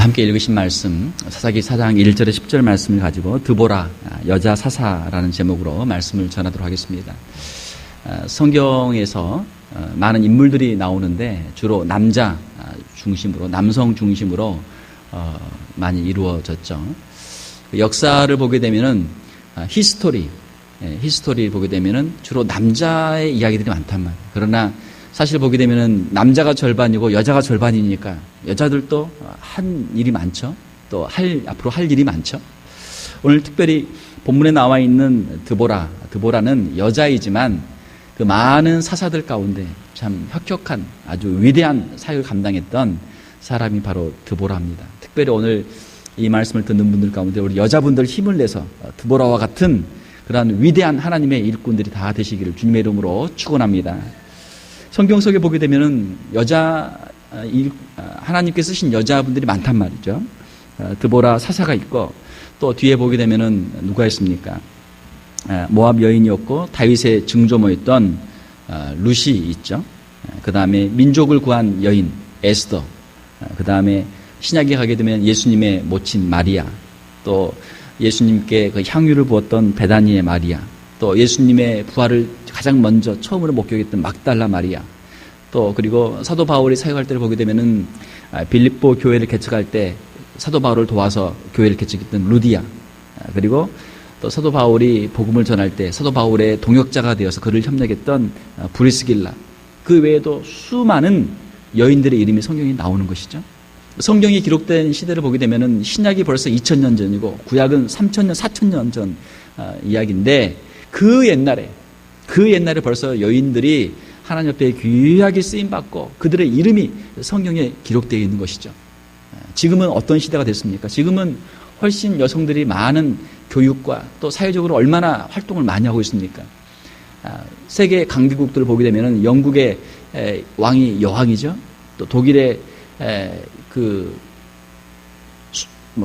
함께 읽으신 말씀 사사기 4장 1절에 10절 말씀을 가지고 드보라 여자 사사라는 제목으로 말씀을 전하도록 하겠습니다. 성경에서 많은 인물들이 나오는데 주로 남자 중심으로 남성 중심으로 많이 이루어졌죠. 역사를 보게 되면은 히스토리 보게 되면은 주로 남자의 이야기들이 많단 말이에요. 그러나 사실 보게 되면은 남자가 절반이고 여자가 절반이니까 여자들도 한 일이 많죠. 또 앞으로 할 일이 많죠. 오늘 특별히 본문에 나와 있는 드보라는 여자이지만 그 많은 사사들 가운데 참 혁혁한 아주 위대한 사역을 감당했던 사람이 바로 드보라입니다. 특별히 오늘 이 말씀을 듣는 분들 가운데 우리 여자분들 힘을 내서 드보라와 같은 그러한 위대한 하나님의 일꾼들이 다 되시기를 주님의 이름으로 축원합니다. 성경 속에 보게 되면은 하나님께 쓰신 여자분들이 많단 말이죠. 드보라 사사가 있고 또 뒤에 보게 되면은 누가 있습니까? 모압 여인이었고 다윗의 증조모였던 루시 있죠. 그 다음에 민족을 구한 여인 에스더. 그 다음에 신약에 가게 되면 예수님의 모친 마리아. 또 예수님께 그 향유를 부었던 베다니의 마리아. 또 예수님의 부활을 가장 먼저 처음으로 목격했던 막달라 마리아. 또 그리고 사도 바울이 사역할 때를 보게 되면은 빌립보 교회를 개척할 때 사도 바울을 도와서 교회를 개척했던 루디아. 그리고 또 사도 바울이 복음을 전할 때 사도 바울의 동역자가 되어서 그를 협력했던 브리스길라. 그 외에도 수많은 여인들의 이름이 성경에 나오는 것이죠. 성경이 기록된 시대를 보게 되면은 신약이 벌써 2000년 전이고 구약은 3000년, 4000년 전 이야기인데 그 옛날에 벌써 여인들이 하나님 옆에 귀하게 쓰임받고 그들의 이름이 성경에 기록되어 있는 것이죠. 지금은 어떤 시대가 됐습니까? 지금은 훨씬 여성들이 많은 교육과 또 사회적으로 얼마나 활동을 많이 하고 있습니까? 세계 강대국들을 보게 되면 영국의 왕이 여왕이죠. 또 독일의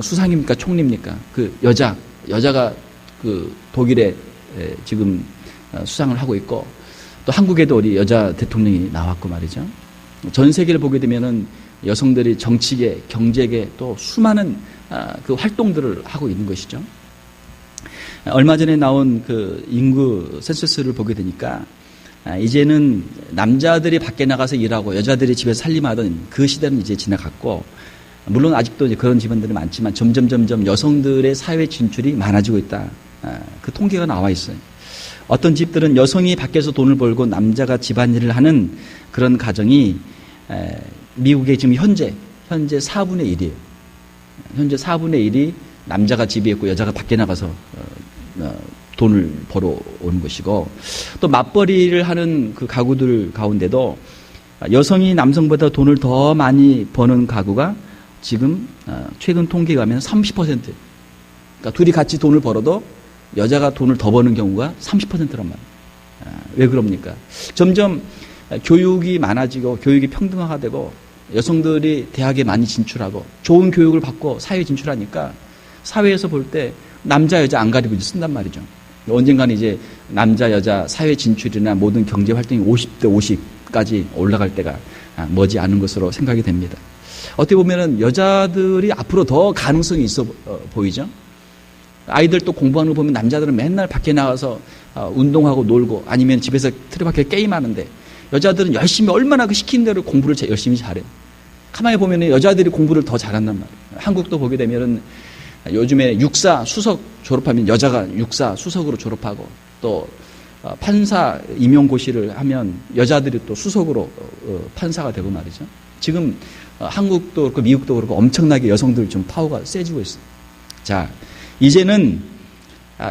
수상입니까? 총리입니까? 여자가 독일에 지금 수상을 하고 있고 또 한국에도 우리 여자 대통령이 나왔고 말이죠. 전 세계를 보게 되면은 여성들이 정치계, 경제계 또 수많은 그 활동들을 하고 있는 것이죠. 얼마 전에 나온 그 인구 센서스를 보게 되니까 이제는 남자들이 밖에 나가서 일하고 여자들이 집에서 살림하던 그 시대는 이제 지나갔고 물론 아직도 이제 그런 집안들이 많지만 점점 여성들의 사회 진출이 많아지고 있다. 그 통계가 나와 있어요. 어떤 집들은 여성이 밖에서 돈을 벌고 남자가 집안일을 하는 그런 가정이 미국에 지금 현재 4분의 1이에요. 현재 4분의 1이 남자가 집에 있고 여자가 밖에 나가서 돈을 벌어 오는 것이고 또 맞벌이를 하는 그 가구들 가운데도 여성이 남성보다 돈을 더 많이 버는 가구가 지금 최근 통계에 가면 30%. 그러니까 둘이 같이 돈을 벌어도 여자가 돈을 더 버는 경우가 30%란 말이에요. 왜 그럽니까? 점점 교육이 많아지고 교육이 평등화되고 여성들이 대학에 많이 진출하고 좋은 교육을 받고 사회에 진출하니까 사회에서 볼 때 남자 여자 안 가리고 쓴단 말이죠. 언젠가는 이제 남자 여자 사회 진출이나 모든 경제 활동이 50대 50까지 올라갈 때가 머지 않은 것으로 생각이 됩니다. 어떻게 보면은 여자들이 앞으로 더 가능성이 있어 보이죠. 아이들 또 공부하는 거 보면 남자들은 맨날 밖에 나가서 운동하고 놀고 아니면 집에서 틀에 밖에 게임하는데 여자들은 열심히 얼마나 그 시킨 대로 공부를 열심히 잘해요. 가만히 보면 여자들이 공부를 더 잘한단 말이에요. 한국도 보게 되면은 요즘에 육사 수석 졸업하면 여자가 육사 수석으로 졸업하고 또 판사 임용고시를 하면 여자들이 또 수석으로 판사가 되고 말이죠. 지금 한국도 그렇고 미국도 그렇고 엄청나게 여성들 좀 파워가 세지고 있어요. 자, 이제는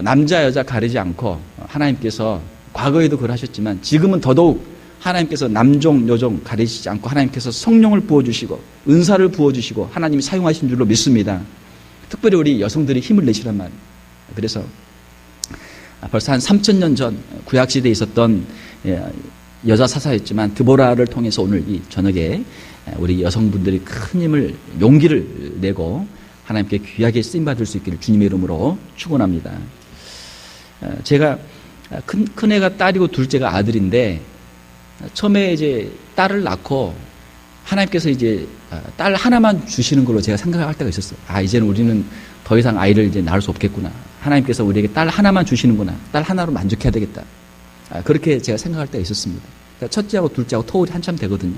남자 여자 가리지 않고 하나님께서 과거에도 그러하셨지만 지금은 더더욱 하나님께서 남종 여종 가리시지 않고 하나님께서 성령을 부어주시고 은사를 부어주시고 하나님이 사용하신 줄로 믿습니다. 특별히 우리 여성들이 힘을 내시란 말이에요. 그래서 벌써 한 3000년 전 구약시대에 있었던 여자 사사였지만 드보라를 통해서 오늘 이 저녁에 우리 여성분들이 큰 힘을 용기를 내고 하나님께 귀하게 쓰임받을 수 있기를 주님의 이름으로 축원합니다. 제가 큰 애가 딸이고 둘째가 아들인데 처음에 이제 딸을 낳고 하나님께서 이제 딸 하나만 주시는 걸로 제가 생각할 때가 있었어요. 이제는 우리는 더 이상 아이를 이제 낳을 수 없겠구나. 하나님께서 우리에게 딸 하나만 주시는구나. 딸 하나로 만족해야 되겠다. 그렇게 제가 생각할 때가 있었습니다. 그러니까 첫째하고 둘째하고 터울이 한참 되거든요.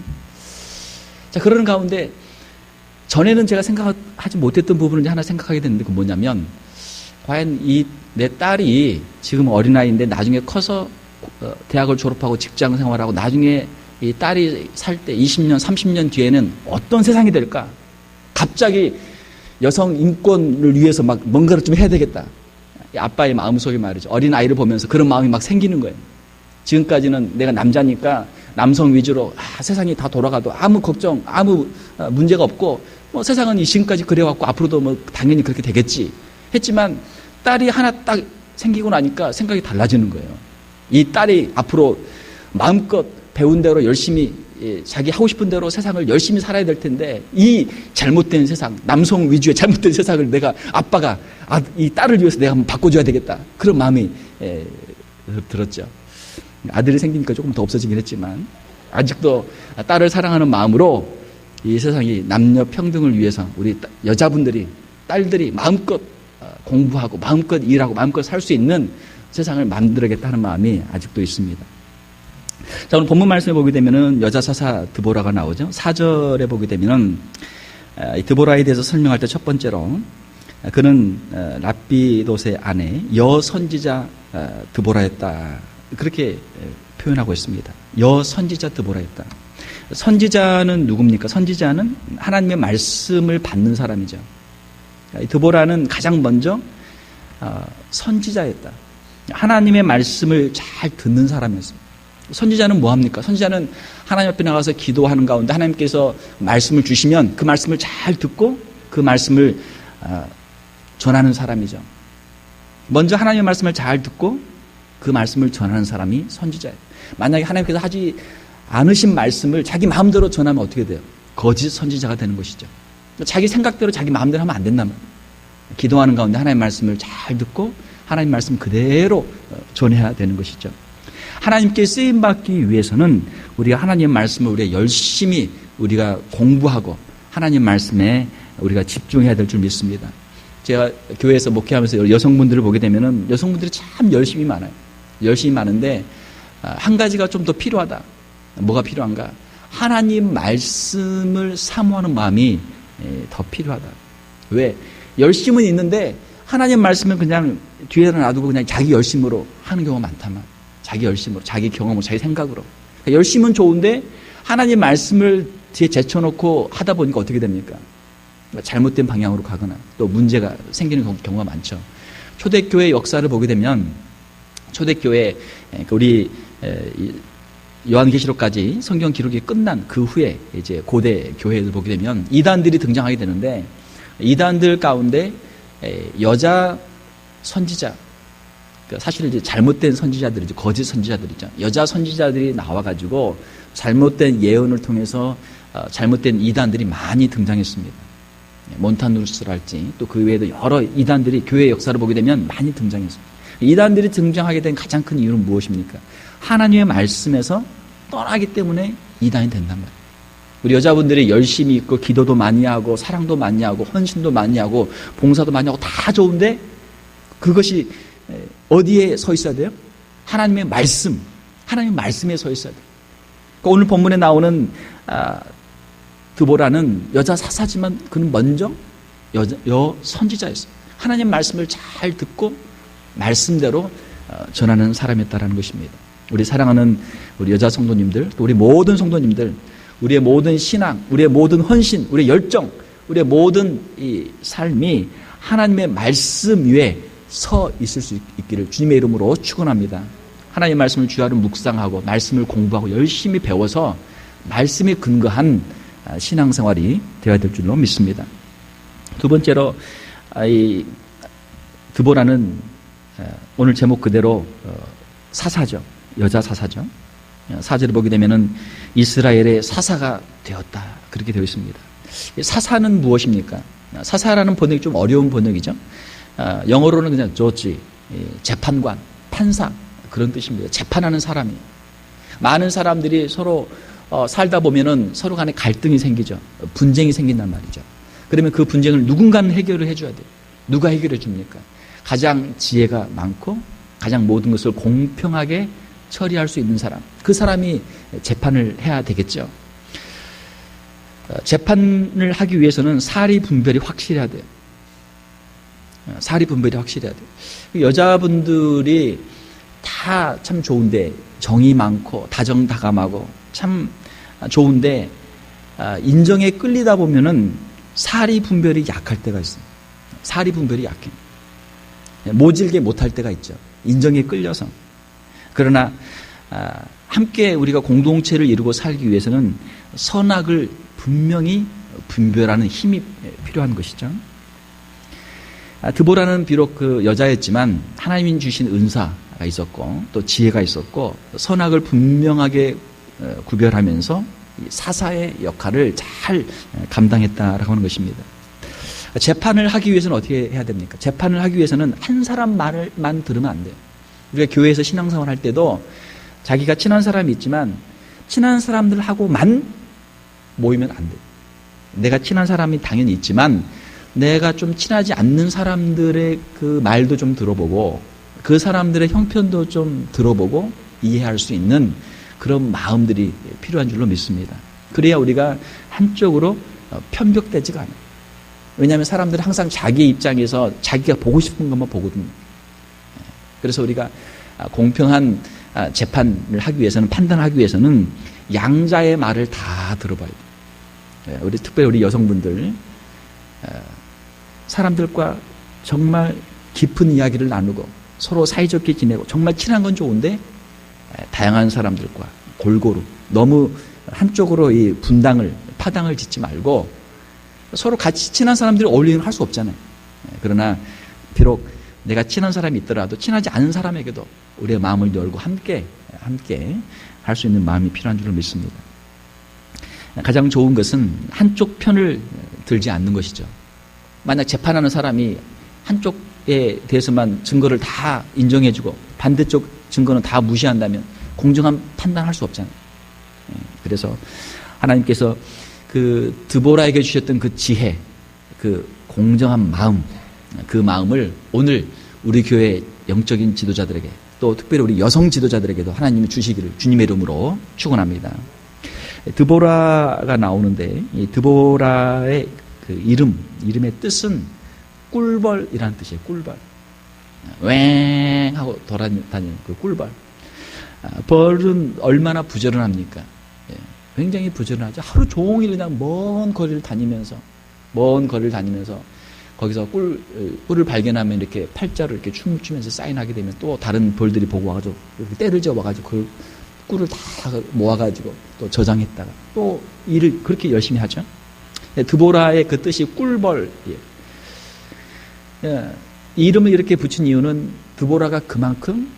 자, 그러는 가운데 전에는 제가 생각하지 못했던 부분을 이제 하나 생각하게 됐는데, 그 뭐냐면, 과연 내 딸이 지금 어린아이인데 나중에 커서 대학을 졸업하고 직장 생활하고 나중에 이 딸이 살 때 20년, 30년 뒤에는 어떤 세상이 될까? 갑자기 여성 인권을 위해서 막 뭔가를 좀 해야 되겠다. 아빠의 마음속에 말이죠. 어린아이를 보면서 그런 마음이 막 생기는 거예요. 지금까지는 내가 남자니까 남성 위주로 세상이 다 돌아가도 아무 걱정, 아무 문제가 없고 뭐 세상은 지금까지 그래왔고 앞으로도 뭐 당연히 그렇게 되겠지 했지만 딸이 하나 딱 생기고 나니까 생각이 달라지는 거예요. 이 딸이 앞으로 마음껏 배운 대로 열심히 자기 하고 싶은 대로 세상을 열심히 살아야 될 텐데 이 잘못된 세상, 남성 위주의 잘못된 세상을 내가 아빠가 이 딸을 위해서 내가 한번 바꿔줘야 되겠다. 그런 마음이 들었죠. 아들이 생기니까 조금 더 없어지긴 했지만 아직도 딸을 사랑하는 마음으로 이 세상이 남녀 평등을 위해서 우리 여자분들이, 딸들이 마음껏 공부하고 마음껏 일하고 마음껏 살 수 있는 세상을 만들어야겠다는 마음이 아직도 있습니다. 자, 오늘 본문 말씀에 보게 되면은 여자 사사 드보라가 나오죠. 4절에 보게 되면은 드보라에 대해서 설명할 때 첫 번째로 그는 랍비돗의 아내 여선지자 드보라였다. 그렇게 표현하고 있습니다. 여선지자 드보라였다. 선지자는 누굽니까? 선지자는 하나님의 말씀을 받는 사람이죠. 드보라는 가장 먼저 선지자였다. 하나님의 말씀을 잘 듣는 사람이었습니다. 선지자는 뭐합니까? 선지자는 하나님 앞에 나가서 기도하는 가운데 하나님께서 말씀을 주시면 그 말씀을 잘 듣고 그 말씀을 전하는 사람이죠. 먼저 하나님의 말씀을 잘 듣고 그 말씀을 전하는 사람이 선지자예요. 만약에 하나님께서 하지 않으신 말씀을 자기 마음대로 전하면 어떻게 돼요? 거짓 선지자가 되는 것이죠. 자기 생각대로 자기 마음대로 하면 안 된단 말이에요. 기도하는 가운데 하나님의 말씀을 잘 듣고 하나님 말씀 그대로 전해야 되는 것이죠. 하나님께 쓰임받기 위해서는 우리가 하나님의 말씀을 우리가 열심히 우리가 공부하고 하나님 말씀에 우리가 집중해야 될 줄 믿습니다. 제가 교회에서 목회하면서 여성분들을 보게 되면은 여성분들이 참 열심히 많아요. 열심히 많은데 한 가지가 좀 더 필요하다. 뭐가 필요한가? 하나님 말씀을 사모하는 마음이 더 필요하다. 왜? 열심은 있는데 하나님 말씀은 그냥 뒤에 놔두고 그냥 자기 열심으로 하는 경우가 많다만. 자기 열심으로, 자기 경험으로, 자기 생각으로. 그러니까 열심은 좋은데 하나님 말씀을 뒤에 제쳐놓고 하다 보니까 어떻게 됩니까? 잘못된 방향으로 가거나 또 문제가 생기는 경우가 많죠. 초대교회 역사를 보게 되면 초대교회 우리 요한계시록까지 성경 기록이 끝난 그 후에 이제 고대 교회를 보게 되면 이단들이 등장하게 되는데 이단들 가운데 여자 선지자, 사실 이제 잘못된 선지자들이죠. 거짓 선지자들이죠. 여자 선지자들이 나와가지고 잘못된 예언을 통해서 잘못된 이단들이 많이 등장했습니다. 몬타누스랄지 또 그 외에도 여러 이단들이 교회 역사를 보게 되면 많이 등장했습니다. 이단들이 등장하게 된 가장 큰 이유는 무엇입니까? 하나님의 말씀에서 떠나기 때문에 이단이 된단 말이에요. 우리 여자분들이 열심히 있고 기도도 많이 하고 사랑도 많이 하고 헌신도 많이 하고 봉사도 많이 하고 다 좋은데 그것이 어디에 서 있어야 돼요? 하나님의 말씀, 하나님의 말씀에 서 있어야 돼요. 그러니까 오늘 본문에 나오는 드보라는 여자 사사지만 그는 먼저 선지자였어요. 하나님 말씀을 잘 듣고 말씀대로 전하는 사람이었다라는 것입니다. 우리 사랑하는 우리 여자 성도님들, 또 우리 모든 성도님들, 우리의 모든 신앙, 우리의 모든 헌신, 우리의 열정, 우리의 모든 이 삶이 하나님의 말씀 위에 서 있을 수 있기를 주님의 이름으로 축원합니다. 하나님의 말씀을 주야로 묵상하고 말씀을 공부하고 열심히 배워서 말씀에 근거한 신앙생활이 되어야 될 줄로 믿습니다. 두 번째로 이 드보라는 오늘 제목 그대로 사사죠. 여자 사사죠. 사절을 보게 되면은 이스라엘의 사사가 되었다. 그렇게 되어 있습니다. 사사는 무엇입니까? 사사라는 번역이 좀 어려운 번역이죠. 영어로는 그냥 저지, 재판관, 판사 그런 뜻입니다. 재판하는 사람이 많은 사람들이 서로 살다 보면은 서로 간에 갈등이 생기죠. 분쟁이 생긴단 말이죠. 그러면 그 분쟁을 누군가는 해결을 해줘야 돼요. 누가 해결해 줍니까? 가장 지혜가 많고 가장 모든 것을 공평하게 처리할 수 있는 사람, 그 사람이 재판을 해야 되겠죠. 재판을 하기 위해서는 사리 분별이 확실해야 돼요. 사리 분별이 확실해야 돼요. 여자분들이 다 참 좋은데, 정이 많고 다정다감하고 참 좋은데 인정에 끌리다 보면은 사리 분별이 약할 때가 있어요. 사리 분별이 약해. 모질게 못할 때가 있죠. 인정에 끌려서. 그러나 함께 우리가 공동체를 이루고 살기 위해서는 선악을 분명히 분별하는 힘이 필요한 것이죠. 드보라는 비록 그 여자였지만 하나님이 주신 은사가 있었고 또 지혜가 있었고 선악을 분명하게 구별하면서 사사의 역할을 잘 감당했다라고 하는 것입니다. 재판을 하기 위해서는 어떻게 해야 됩니까? 재판을 하기 위해서는 한 사람 말만 들으면 안 돼요. 우리가 교회에서 신앙생활 할 때도 자기가 친한 사람이 있지만 친한 사람들하고만 모이면 안 돼요. 내가 친한 사람이 당연히 있지만 내가 좀 친하지 않는 사람들의 그 말도 좀 들어보고 그 사람들의 형편도 좀 들어보고 이해할 수 있는 그런 마음들이 필요한 줄로 믿습니다. 그래야 우리가 한쪽으로 편벽되지가 않아요. 왜냐하면 사람들은 항상 자기 입장에서 자기가 보고 싶은 것만 보거든요. 그래서 우리가 공평한 재판을 하기 위해서는, 판단하기 위해서는 양자의 말을 다 들어봐야 돼요. 우리 특별히 우리 여성분들 사람들과 정말 깊은 이야기를 나누고 서로 사이좋게 지내고 정말 친한 건 좋은데 다양한 사람들과 골고루 너무 한쪽으로 이 파당을 짓지 말고 서로 같이 친한 사람들이 어울리는 할 수 없잖아요. 그러나 비록 내가 친한 사람이 있더라도 친하지 않은 사람에게도 우리의 마음을 열고 함께 할 수 있는 마음이 필요한 줄로 믿습니다. 가장 좋은 것은 한쪽 편을 들지 않는 것이죠. 만약 재판하는 사람이 한쪽에 대해서만 증거를 다 인정해주고 반대쪽 증거는 다 무시한다면 공정한 판단할 수 없잖아요. 그래서 하나님께서 그 드보라에게 주셨던 그 지혜, 그 공정한 마음, 그 마음을 오늘 우리 교회 영적인 지도자들에게 또 특별히 우리 여성 지도자들에게도 하나님이 주시기를 주님의 이름으로 축원합니다. 드보라가 나오는데 이 드보라의 그 이름의 뜻은 꿀벌이라는 뜻이에요. 꿀벌. 웽 하고 돌아다니는 그 꿀벌. 벌은 얼마나 부지런합니까? 굉장히 부지런하죠. 하루 종일 그냥 먼 거리를 다니면서 거기서 꿀을 발견하면 이렇게 팔자로 이렇게 춤을 추면서 사인하게 되면 또 다른 벌들이 보고 와가지고 이렇게 때를 지어와가지고 그 꿀을 다 모아가지고 또 저장했다가 또 일을 그렇게 열심히 하죠. 드보라의 그 뜻이 꿀벌이에요. 이름을 이렇게 붙인 이유는 드보라가 그만큼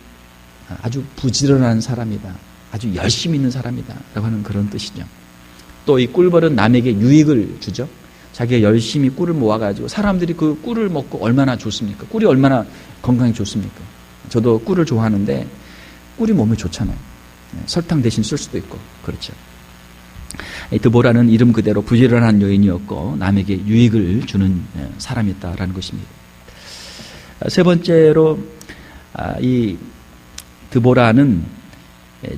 아주 부지런한 사람이다. 아주 열심히 있는 사람이다. 라고 하는 그런 뜻이죠. 또 이 꿀벌은 남에게 유익을 주죠. 자기가 열심히 꿀을 모아가지고 사람들이 그 꿀을 먹고 얼마나 좋습니까? 꿀이 얼마나 건강에 좋습니까? 저도 꿀을 좋아하는데 꿀이 몸에 좋잖아요. 설탕 대신 쓸 수도 있고 그렇죠. 드보라는 이름 그대로 부지런한 여인이었고 남에게 유익을 주는 사람이었다라는 것입니다. 세 번째로 이 드보라는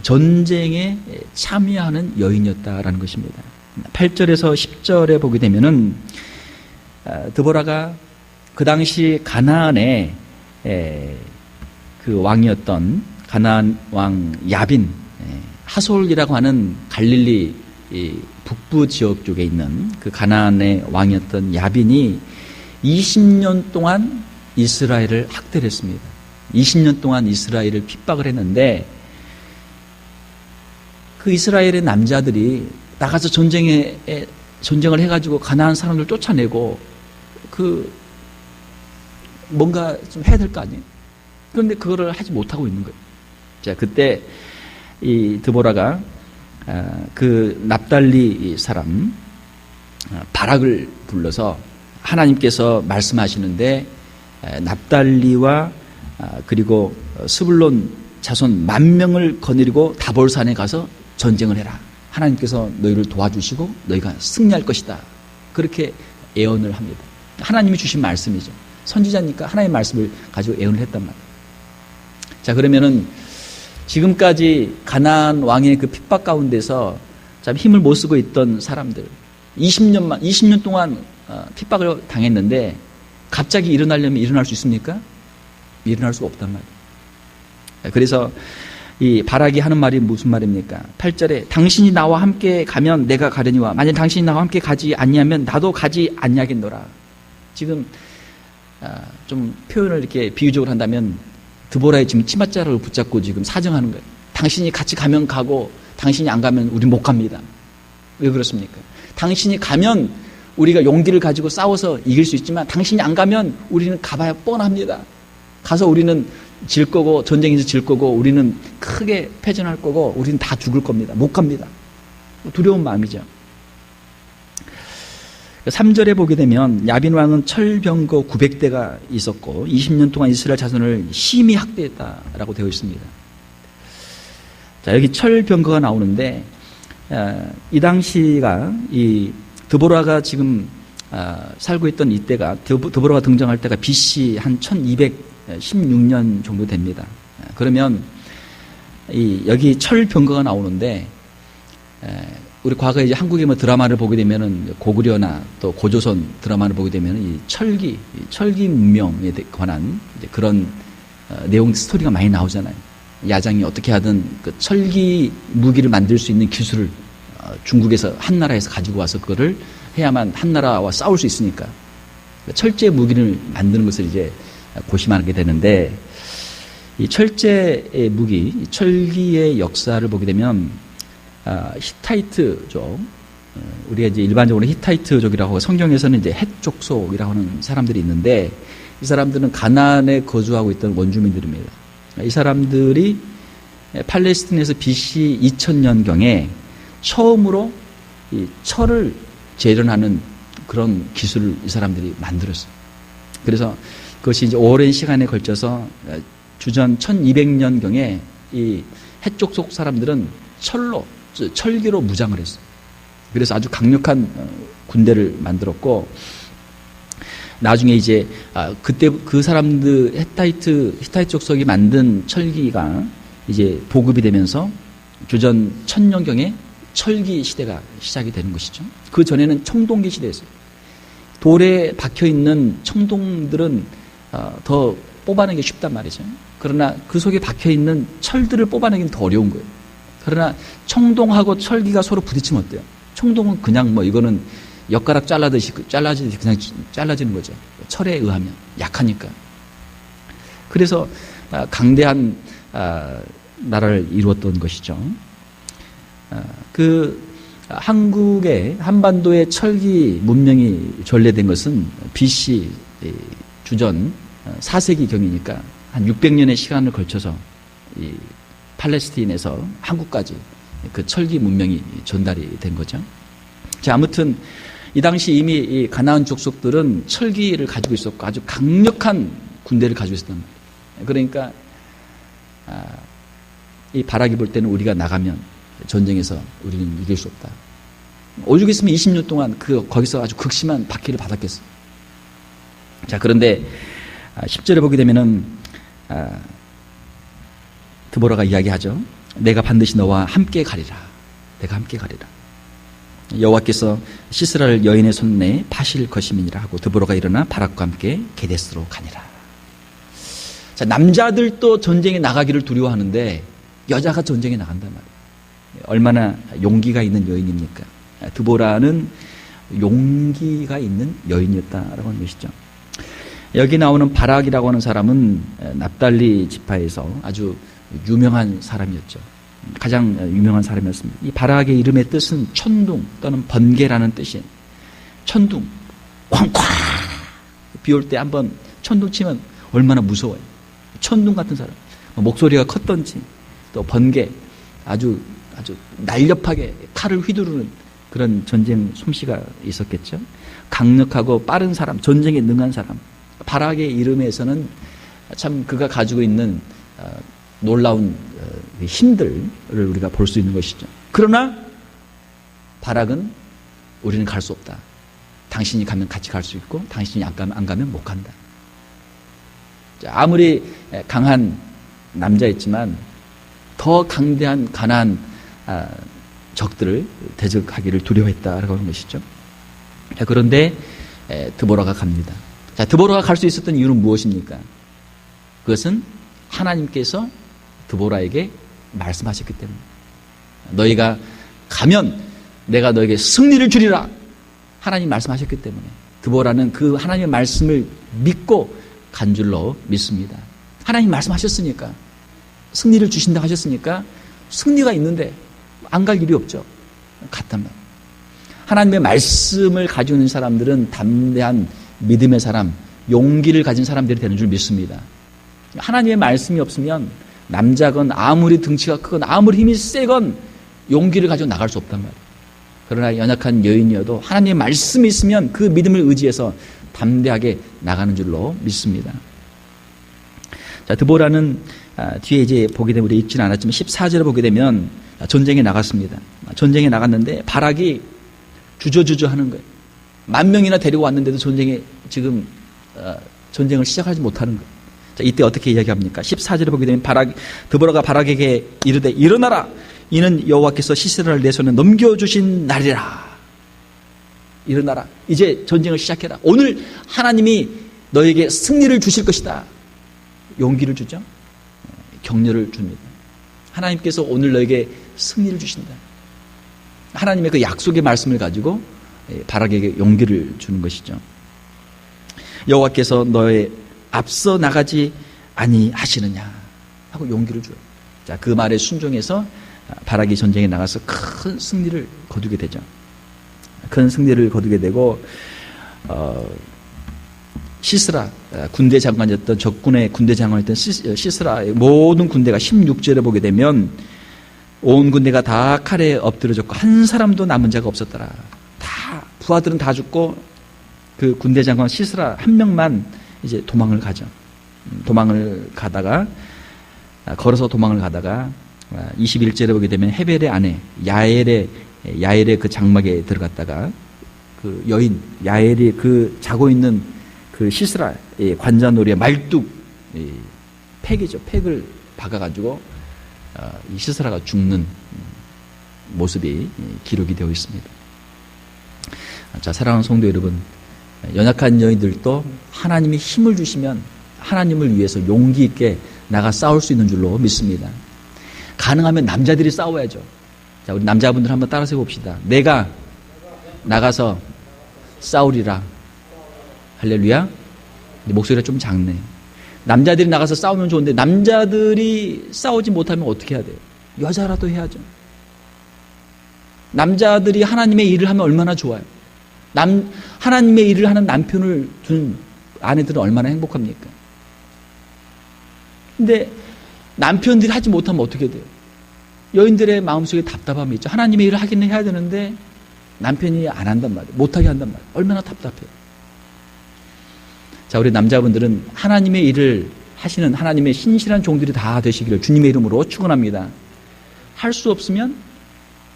전쟁에 참여하는 여인이었다라는 것입니다. 8절에서 10절에 보게 되면은 드보라가 그 당시 가나안의 그 왕이었던 가나안 왕 야빈 하솔이라고 하는 갈릴리 북부 지역 쪽에 있는 그 가나안의 왕이었던 야빈이 20년 동안 이스라엘을 학대를 했습니다. 20년 동안 이스라엘을 핍박을 했는데 그 이스라엘의 남자들이 나가서 전쟁을 해가지고 가나안 사람들 쫓아내고 그 뭔가 좀 해야 될 거 아니에요. 그런데 그거를 하지 못하고 있는 거예요. 자, 그때 이 드보라가 그 납달리 사람 바락을 불러서 하나님께서 말씀하시는데 납달리와 그리고 스불론 자손 10,000명을 거느리고 다볼산에 가서 전쟁을 해라. 하나님께서 너희를 도와주시고 너희가 승리할 것이다. 그렇게 예언을 합니다. 하나님이 주신 말씀이죠. 선지자니까 하나님의 말씀을 가지고 예언을 했단 말이에요. 자, 그러면은 지금까지 가나안 왕의 그 핍박 가운데서 참 힘을 못 쓰고 있던 사람들, 20년 동안 핍박을 당했는데 갑자기 일어나려면 일어날 수 있습니까? 일어날 수가 없단 말이에요. 그래서 이 바락이 하는 말이 무슨 말입니까? 8절에 당신이 나와 함께 가면 내가 가려니와 만약 당신이 나와 함께 가지 아니하면 나도 가지 아니하겠노라. 지금 좀 표현을 이렇게 비유적으로 한다면 드보라의 지금 치맛자락을 붙잡고 지금 사정하는 거예요. 당신이 같이 가면 가고 당신이 안 가면 우리 못 갑니다. 왜 그렇습니까? 당신이 가면 우리가 용기를 가지고 싸워서 이길 수 있지만 당신이 안 가면 우리는 가봐야 뻔합니다. 가서 우리는 질 거고 전쟁에서 질 거고 우리는 크게 패전할 거고 우리는 다 죽을 겁니다. 못 갑니다. 두려운 마음이죠. 3절에 보게 되면 야빈 왕은 철병거 900대가 있었고 20년 동안 이스라엘 자손을 심히 학대했다라고 되어 있습니다. 자, 여기 철병거가 나오는데 이 당시가 이 드보라가 지금 살고 있던 이때가 드보라가 등장할 때가 BC 한 1216년 정도 됩니다. 그러면 여기 철병거가 나오는데 우리 과거에 이제 한국의 뭐 드라마를 보게 되면은 고구려나 또 고조선 드라마를 보게 되면은 이 철기 문명에 관한 이제 그런 내용 스토리가 많이 나오잖아요. 야장이 어떻게 하든 그 철기 무기를 만들 수 있는 기술을 중국에서 한나라에서 가지고 와서 그거를 해야만 한나라와 싸울 수 있으니까 철제 무기를 만드는 것을 이제 고심하게 되는데 이 철제의 무기, 이 철기의 역사를 보게 되면 히타이트족, 우리가 이제 일반적으로 히타이트족이라고 하고 성경에서는 이제 헷 족속이라고 하는 사람들이 있는데 이 사람들은 가나안에 거주하고 있던 원주민들입니다. 이 사람들이 팔레스틴에서 BC 2000년경에 처음으로 이 철을 재련하는 그런 기술을 이 사람들이 만들었어요. 그래서 그것이 이제 오랜 시간에 걸쳐서 주전 1200년경에 이 헷 족속 사람들은 철기로 무장을 했어요. 그래서 아주 강력한 군대를 만들었고 나중에 이제 그때 그 사람들 히타이트 족속이 만든 철기가 이제 보급이 되면서 주전 1000년경에 철기 시대가 시작이 되는 것이죠. 그 전에는 청동기 시대였어요. 돌에 박혀 있는 청동들은 더 뽑아내기 쉽단 말이죠. 그러나 그 속에 박혀 있는 철들을 뽑아내기는 더 어려운 거예요. 그러나 청동하고 철기가 서로 부딪히면 어때요? 청동은 그냥 뭐 이거는 엿가락 잘라지듯이 그냥 잘라지는 거죠. 철에 의하면 약하니까. 그래서 강대한 나라를 이루었던 것이죠. 그 한국의 한반도의 철기 문명이 전래된 것은 BC 주전 4세기 경이니까 한 600년의 시간을 걸쳐서 이 팔레스틴에서 한국까지 그 철기 문명이 전달이 된 거죠. 자, 아무튼 이 당시 이미 이 가나안 족속들은 철기를 가지고 있었고 아주 강력한 군대를 가지고 있었단 말이에요. 그러니까 이 바락이 볼 때는 우리가 나가면 전쟁에서 우리는 이길 수 없다. 오죽 있으면 20년 동안 거기서 아주 극심한 박해를 받았겠어요. 자, 그런데 10절에 보게 되면은 드보라가 이야기하죠. 내가 반드시 너와 함께 가리라. 내가 함께 가리라. 여호와께서 시스라를 여인의 손내에 파실 것임이니라 하고 드보라가 일어나 바락과 함께 게데스로 가니라. 자, 남자들도 전쟁에 나가기를 두려워하는데 여자가 전쟁에 나간단 말이에요. 얼마나 용기가 있는 여인입니까? 드보라는 용기가 있는 여인이었다라고 하는 것이죠. 여기 나오는 바락이라고 하는 사람은 납달리 지파에서 아주 유명한 사람이었죠. 가장 유명한 사람이었습니다. 이 바락의 이름의 뜻은 천둥 또는 번개라는 뜻이에요. 천둥, 쾅쾅! 비 올 때 한번 천둥 치면 얼마나 무서워요. 천둥 같은 사람. 목소리가 컸던지 또 번개, 아주 날렵하게 칼을 휘두르는 그런 전쟁 솜씨가 있었겠죠. 강력하고 빠른 사람, 전쟁에 능한 사람. 바락의 이름에서는 참 그가 가지고 있는 놀라운 힘들을 우리가 볼 수 있는 것이죠. 그러나 바락은 우리는 갈 수 없다. 당신이 가면 같이 갈 수 있고 당신이 안 가면 못 간다. 아무리 강한 남자였지만 더 강대한 가나안 적들을 대적하기를 두려워했다라고 하는 것이죠. 그런데 드보라가 갑니다. 자, 드보라가 갈 수 있었던 이유는 무엇입니까? 그것은 하나님께서 드보라에게 말씀하셨기 때문에 너희가 가면 내가 너에게 승리를 주리라 하나님 말씀하셨기 때문에 드보라는 그 하나님의 말씀을 믿고 간 줄로 믿습니다. 하나님 말씀하셨으니까 승리를 주신다 하셨으니까 승리가 있는데 안 갈 일이 없죠. 갔단 말이에요. 하나님의 말씀을 가지고 있는 사람들은 담대한 믿음의 사람, 용기를 가진 사람들이 되는 줄 믿습니다. 하나님의 말씀이 없으면 남자건 아무리 등치가 크건 아무리 힘이 세건 용기를 가지고 나갈 수 없단 말이에요. 그러나 연약한 여인이어도 하나님의 말씀이 있으면 그 믿음을 의지해서 담대하게 나가는 줄로 믿습니다. 자, 드보라는 뒤에 이제 보게 되면 우리 읽지는 않았지만 14절에 보게 되면 전쟁에 나갔습니다. 전쟁에 나갔는데 바락이 주저주저 하는 거예요. 10,000명이나 데리고 왔는데도 지금 전쟁을 시작하지 못하는 거예요. 자, 이때 어떻게 이야기합니까? 14절에 보게 되면 드보라가 바락에게 이르되 일어나라. 이는 여호와께서 시스라를 내 손에 넘겨주신 날이라. 일어나라. 이제 전쟁을 시작해라. 오늘 하나님이 너에게 승리를 주실 것이다. 용기를 주죠. 격려를 줍니다. 하나님께서 오늘 너에게 승리를 주신다. 하나님의 그 약속의 말씀을 가지고 바락에게 용기를 주는 것이죠. 여호와께서 너의 앞서 나가지 아니하시느냐 하고 용기를 줘요. 자, 그 말에 순종해서 바락이 전쟁에 나가서 큰 승리를 거두게 되죠. 큰 승리를 거두게 되고 시스라 군대 장관이었던 적군의 군대 장관이었던 시스라의 모든 군대가 16절에 보게 되면 온 군대가 다 칼에 엎드려졌고 한 사람도 남은 자가 없었더라. 다 부하들은 다 죽고 그 군대 장관 시스라 한 명만 이제 도망을 가죠. 도망을 가다가 걸어서 도망을 가다가 21절에 보게 되면 헤벨의 아내 야엘의 그 장막에 들어갔다가 그 여인 야엘이 그 자고 있는 그 시스라의 관자놀이에 말뚝 팩이죠. 팩을 박아가지고 이 시스라가 죽는 모습이 기록이 되어 있습니다. 자, 사랑하는 성도 여러분, 연약한 여인들도 하나님이 힘을 주시면 하나님을 위해서 용기 있게 나가 싸울 수 있는 줄로 믿습니다. 가능하면 남자들이 싸워야죠. 자, 우리 남자분들 한번 따라서 해봅시다. 내가 나가서 싸우리라. 할렐루야. 목소리가 좀 작네. 남자들이 나가서 싸우면 좋은데 남자들이 싸우지 못하면 어떻게 해야 돼요? 여자라도 해야죠. 남자들이 하나님의 일을 하면 얼마나 좋아요. 하나님의 일을 하는 남편을 둔 아내들은 얼마나 행복합니까? 근데 남편들이 하지 못하면 어떻게 돼요? 여인들의 마음속에 답답함이 있죠. 하나님의 일을 하기는 해야 되는데 남편이 안 한단 말이에요. 못하게 한단 말이에요. 얼마나 답답해요. 자, 우리 남자분들은 하나님의 일을 하시는 하나님의 신실한 종들이 다 되시기를 주님의 이름으로 축원합니다. 할 수 없으면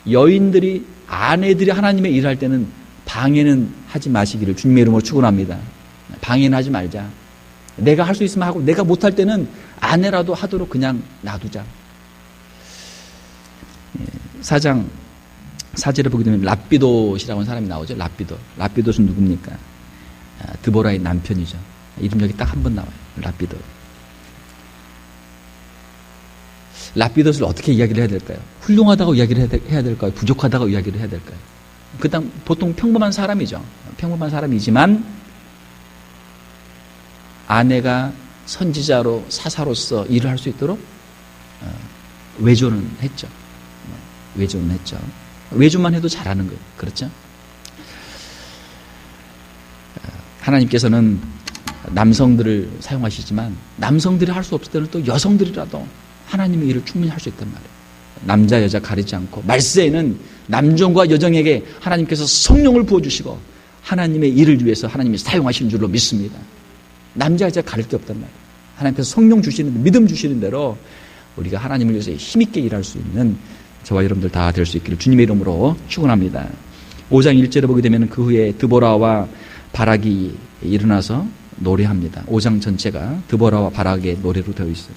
여인들이 아내들이 하나님의 일을 할 때는 방해는 하지 마시기를 주님의 이름으로 축원합니다. 방해는 하지 말자. 내가 할 수 있으면 하고 내가 못할 때는 아내라도 하도록 그냥 놔두자. 4장 4절에 보게 되면 랍비돗이라고 하는 사람이 나오죠. 랍비돗은 누굽니까? 드보라의 남편이죠. 이름 여기 딱 한 번 나와요. 랍비돗을 어떻게 이야기를 해야 될까요? 훌륭하다고 이야기를 해야 될까요? 부족하다고 이야기를 해야 될까요? 그다음 보통 평범한 사람이죠. 평범한 사람이지만 아내가 선지자로 사사로서 일을 할 수 있도록 외조는 했죠. 외조만 해도 잘하는 거예요. 그렇죠? 하나님께서는 남성들을 사용하시지만 남성들이 할 수 없을 때는 또 여성들이라도 하나님의 일을 충분히 할 수 있단 말이에요. 남자 여자 가리지 않고 말세에는 남종과 여종에게 하나님께서 성령을 부어주시고 하나님의 일을 위해서 하나님이 사용하시는 줄로 믿습니다. 남자 여자 가릴 게 없단 말이에요. 하나님께서 성령 주시는 믿음 주시는 대로 우리가 하나님을 위해서 힘있게 일할 수 있는 저와 여러분들 다 될 수 있기를 주님의 이름으로 축원합니다. 5장 1절에 보게 되면 그 후에 드보라와 바락이 일어나서 노래합니다. 5장 전체가 드보라와 바락의 노래로 되어 있어요.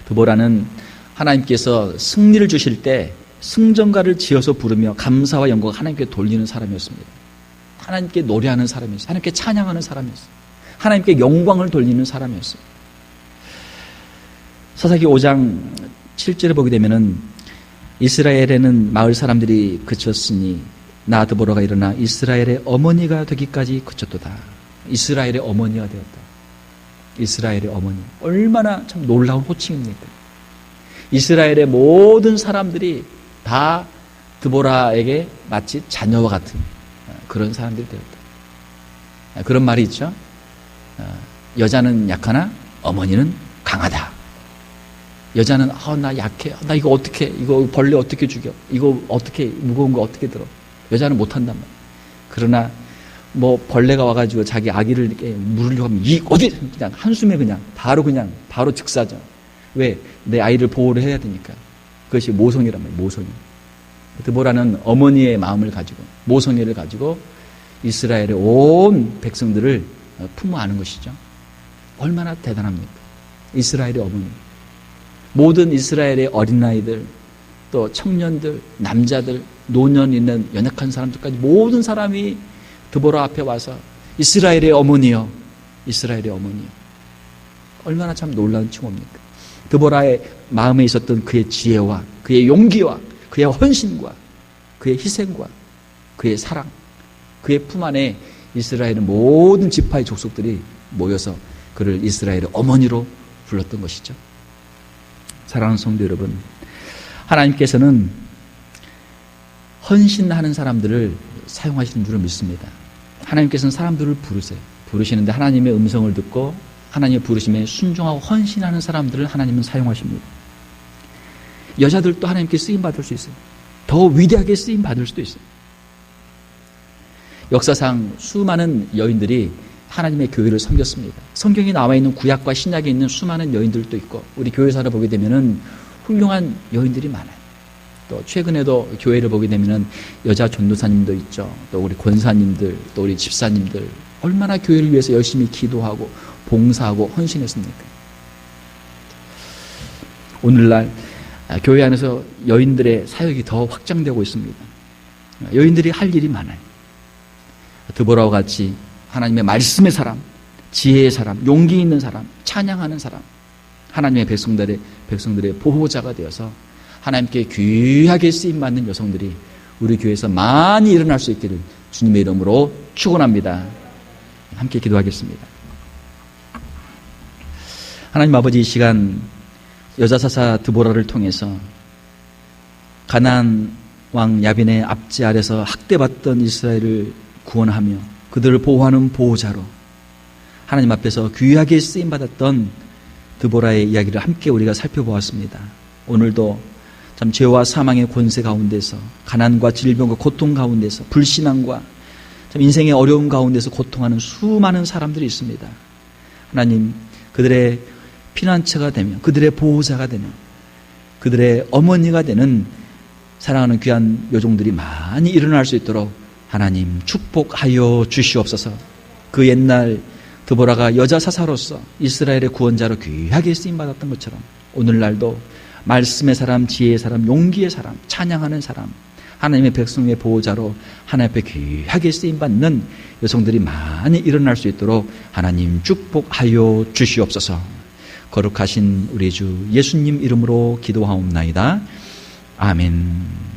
드보라는 하나님께서 승리를 주실 때 승전가를 지어서 부르며 감사와 영광을 하나님께 돌리는 사람이었습니다. 하나님께 노래하는 사람이었어요. 하나님께 찬양하는 사람이었어요. 하나님께 영광을 돌리는 사람이었어요. 사사기 5장 7절에 보게 되면은 이스라엘에는 마을 사람들이 그쳤으니 나 드보라가 일어나 이스라엘의 어머니가 되기까지 그쳤도다. 이스라엘의 어머니가 되었다. 이스라엘의 어머니. 얼마나 참 놀라운 호칭입니까? 이스라엘의 모든 사람들이 다 드보라에게 마치 자녀와 같은 그런 사람들이 되었다. 그런 말이 있죠. 여자는 약하나 어머니는 강하다. 여자는 나 약해. 나 이거 어떻게, 이거 벌레 어떻게 죽여? 이거 어떻게, 무거운 거 어떻게 들어? 여자는 못한단 말이야. 그러나 뭐 벌레가 와가지고 자기 아기를 이렇게 물으려고 하면 어디 그냥 한숨에 그냥 바로 즉사죠. 왜? 내 아이를 보호를 해야 되니까. 그것이 모성이란 말이에요. 모성이. 드보라는 어머니의 마음을 가지고 모성애를 가지고 이스라엘의 온 백성들을 품어 안은 것이죠. 얼마나 대단합니까? 이스라엘의 어머니. 모든 이스라엘의 어린아이들, 또 청년들, 남자들, 노년 있는 연약한 사람들까지 모든 사람이 드보라 앞에 와서 이스라엘의 어머니여, 이스라엘의 어머니여. 얼마나 참 놀라운 칭호입니까? 드보라의 마음에 있었던 그의 지혜와 그의 용기와 그의 헌신과 그의 희생과 그의 사랑, 그의 품 안에 이스라엘의 모든 지파의 족속들이 모여서 그를 이스라엘의 어머니로 불렀던 것이죠. 사랑하는 성도 여러분, 하나님께서는 헌신하는 사람들을 사용하시는 줄을 믿습니다. 하나님께서는 사람들을 부르시는데 하나님의 음성을 듣고 하나님의 부르심에 순종하고 헌신하는 사람들을 하나님은 사용하십니다. 여자들도 하나님께 쓰임받을 수 있어요. 더 위대하게 쓰임받을 수도 있어요. 역사상 수많은 여인들이 하나님의 교회를 섬겼습니다. 성경에 나와 있는 구약과 신약에 있는 수많은 여인들도 있고 우리 교회사를 보게 되면은 훌륭한 여인들이 많아요. 또 최근에도 교회를 보게 되면은 여자 전도사님도 있죠. 또 우리 권사님들, 또 우리 집사님들 얼마나 교회를 위해서 열심히 기도하고 봉사하고 헌신했습니까? 오늘날 교회 안에서 여인들의 사역이 더 확장되고 있습니다. 여인들이 할 일이 많아요. 드보라와 같이 하나님의 말씀의 사람, 지혜의 사람, 용기 있는 사람, 찬양하는 사람, 하나님의 백성들의 보호자가 되어서 하나님께 귀하게 쓰임받는 여성들이 우리 교회에서 많이 일어날 수 있기를 주님의 이름으로 축원합니다. 함께 기도하겠습니다. 하나님 아버지, 이 시간 여자사사 드보라를 통해서 가나안 왕 야빈의 압제 아래서 학대받던 이스라엘을 구원하며 그들을 보호하는 보호자로 하나님 앞에서 귀하게 쓰임받았던 드보라의 이야기를 함께 우리가 살펴보았습니다. 오늘도 참 죄와 사망의 권세 가운데서 가난과 질병과 고통 가운데서 불신앙과 참 인생의 어려움 가운데서 고통하는 수많은 사람들이 있습니다. 하나님, 그들의 피난처가 되며 그들의 보호자가 되며 그들의 어머니가 되는 사랑하는 귀한 여종들이 많이 일어날 수 있도록 하나님 축복하여 주시옵소서. 그 옛날 드보라가 여자 사사로서 이스라엘의 구원자로 귀하게 쓰임받았던 것처럼 오늘날도 말씀의 사람, 지혜의 사람, 용기의 사람, 찬양하는 사람, 하나님의 백성의 보호자로 하나님 앞에 귀하게 쓰임받는 여성들이 많이 일어날 수 있도록 하나님 축복하여 주시옵소서. 거룩하신 우리 주 예수님 이름으로 기도하옵나이다. 아멘.